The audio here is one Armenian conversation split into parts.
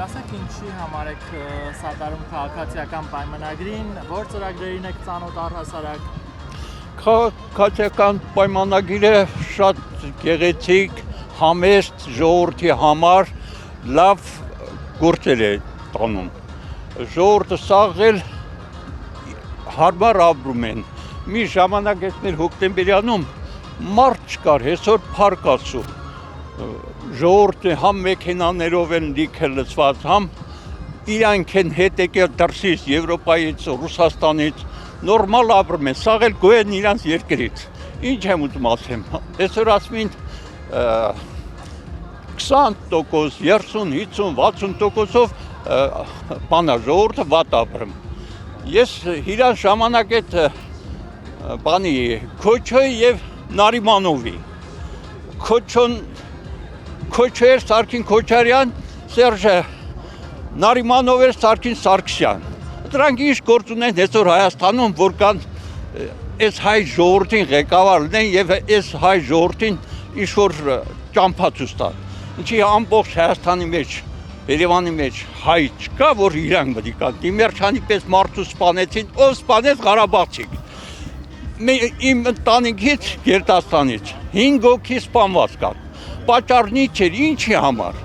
Կասեք ինչի համար եք սատարում քաղաքացիական պայմանագրին, որ ծրագրերին եք ծանոթ առհասարակ։ Քաղաքացիական պայմանագիրը շատ գեղեցիկ, համեստ ժողովրդի համար լավ գործեր է տանում։ Ժողովուրդը սաղել հարմար ապրում են։ Մի ժամանակ ես մեր հոկտեմբերյանում մարդ չկար, այսօր փառք Աստծո։ Ժողովուրդը համ մեքենաներով են լիքը լցված, համ իրանք են հետ եկել դրսից, Եվրոպայից, Ռուսաստանից, նորմալ ապրում են, սաղել գոյեն իրանց երկրից։ Ինչ եմ ուզում ասեմ, այսօր ասում են 20%, 30, 50, 60%-ով բանա ժողովուրդը վատ ապրում։ Ես իրան ժամանակ այդ բանի Քոչոյի եւ Նարիմանովի Քոչո էր Սարգին Քոչարյան, Սերժը Նարիմանով էր Սարգին Սարգսյան։ Դրանք ինչ գործ ունեն այսօր Հայաստանում, որ կան այս հայ ժողովրդին ղեկավար լինեն եւ այս հայ ժողովրդին ինչ որ ճամփա ցույց տան։ Ինչի ամբողջ Հայաստանի մեջ, Երևանի մեջ հայ չկա, որ իրանք մտի կան։ Դիմերչյանի պես մարդու սպանեցին, ով սպանեց Ղարաբաղցիք։ Իմ ընտանիքից Գերդաստանից 5 հոգի սպանված կան։ Պատճառն ինչ էր, ինչի համար։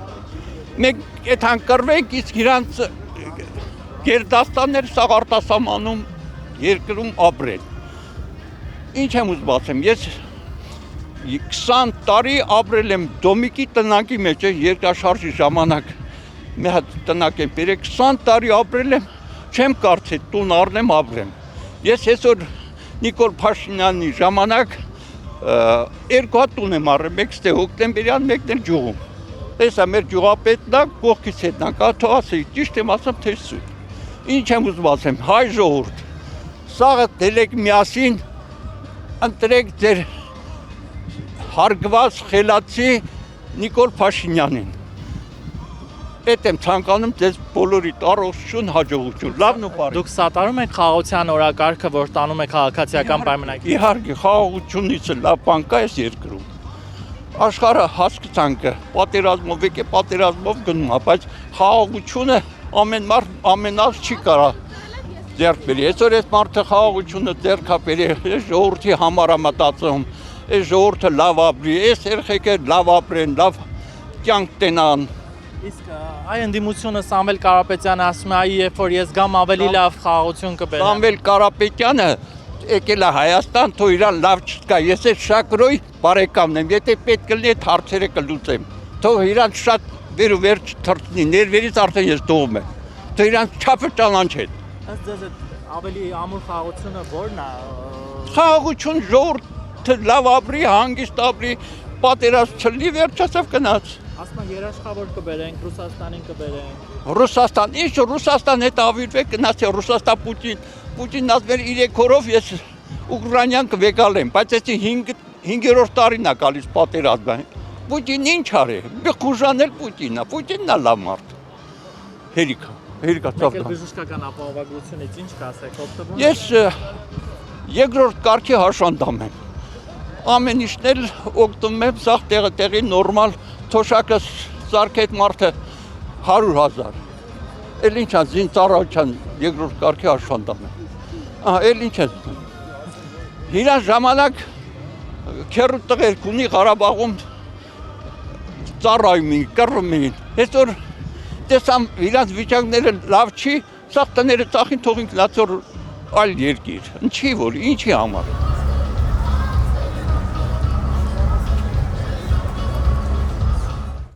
Մենք այդքան կռվենք, իսկ իրանց Գերդաստաններ սաղ արտասահմանում երկրում ապրեն։ Ինչ եմ ուզում ասեմ, ես 20 տարի ապրել եմ Դոմիկի տնակի մեջ, երկրաշարժի ժամանակ մի հատ տնակ եմ բերել, 20 տարի ապրել եմ, չեմ կարծել տուն առնեմ ապրեմ։ Ես այսօր Նիկոլ Փաշինյանի ժամանակ երկու հատ տուն եմ առել, մեկը ստե հոկտեմբերյան, մեկն էլ Գյուղում։ Տեսա մեր գյուղապետն է, կողքից հետն է, թող ասի, ճիշտ եմ ասում, թե սուտ։ Ինչ եմ ուզում ասեմ, հայ ժողովուրդ, սաղը դելեք միասին, ընտրեք ձեր հարգված խելացի Նիկոլ Փաշինյանին։ Այդ եմ ցանկանում ձեզ բոլորիդ առողջություն, հաջողություն, լավն ու բարի։ Դուք սատարում եք խաղաղության օրակարգը, որ տանում է քաղաքացիական պայմանագիր։ Իհարկե, խաղաղությունից լավ բան կա այս երկրում։ Աշխարհը հասկացանք, պատերազմով եկե, պատերազմով գնում է, բայց խաղաղությունը ամեն մարդ ամենալ չի կարա ձեռք բերի։ Այսօր այս մարդը խաղաղությունը ձեռք է բերի, ժողովրդի համար է մտածում, այս ժողովուրդը լավ ապրի, այս երեխեքը լավ ապրեն, լավ կյանք տենան։ Իսկ այ ընդդիմությունը Սամվել Կարապետյանը ասում է, այ երբ որ ես գամ ավելի լավ խաղաղություն կբերեմ։ Սամվել Կարապետյանը եկել է Հայաստան, թող իրան լավ չկա։ Ես այդ Շակրոյ բարեկամն եմ, եթե պետք լինի այդ հարցերը կլուծեմ։ Թող իրան շատ վեր ու վեր չթռցնի, ներվերից արդեն ես դողում եմ։ Թող իրան չափը ճանաչեն։ Ըստ ձեզ ավելի ամուր խաղաղությունը ո՞րն է։ Խաղաղություն ժողովուրդը լավ ապրի, հանգիստ ապրի, պատերազմ չլինի, վերջացավ գնաց։ Ասում են երաշխավոր կբերենք, Ռուսաստանին կբերենք։ Ռուսաստան, ինչ Ռուսաստան հետ ավիրվեք, գնացի Ռուսաստան Պուտինն ասում էր 3 օրով ես ուկրաինյան կվեկալեմ, բայց էսի 5-րդ տարին է գալիս պատերազմը։ Պուտինն ինչ արի։ Մի խուժանել Պուտինն է լավ մարդ։ Հերիքա ծավալ։ Բժշկական ապահովագրությունից ինչ կասեք, օգտվում եք։ Ես երկրորդ կարգի հաշվանդամ եմ։ Ամեն ինչն էլ օգտվում եմ, սաղ տեղի նորմալ թոշակը սարքետ մարդը 100,000։ Էլ ինչ է զինծառայության երկրորդ կարգի հաշվանդամ եմ։ Էլ ինչ է։ Իրան ժամանակ քեռու տղերք ունի Ղարաբաղում ծառայում էին, կռվում էին։ Այսօր տեսամ իրանց վիճակները լավ չի, սաղ տները ծախին թողին գնացոր այլ երկիր։ Ինչի որ, ինչի համար։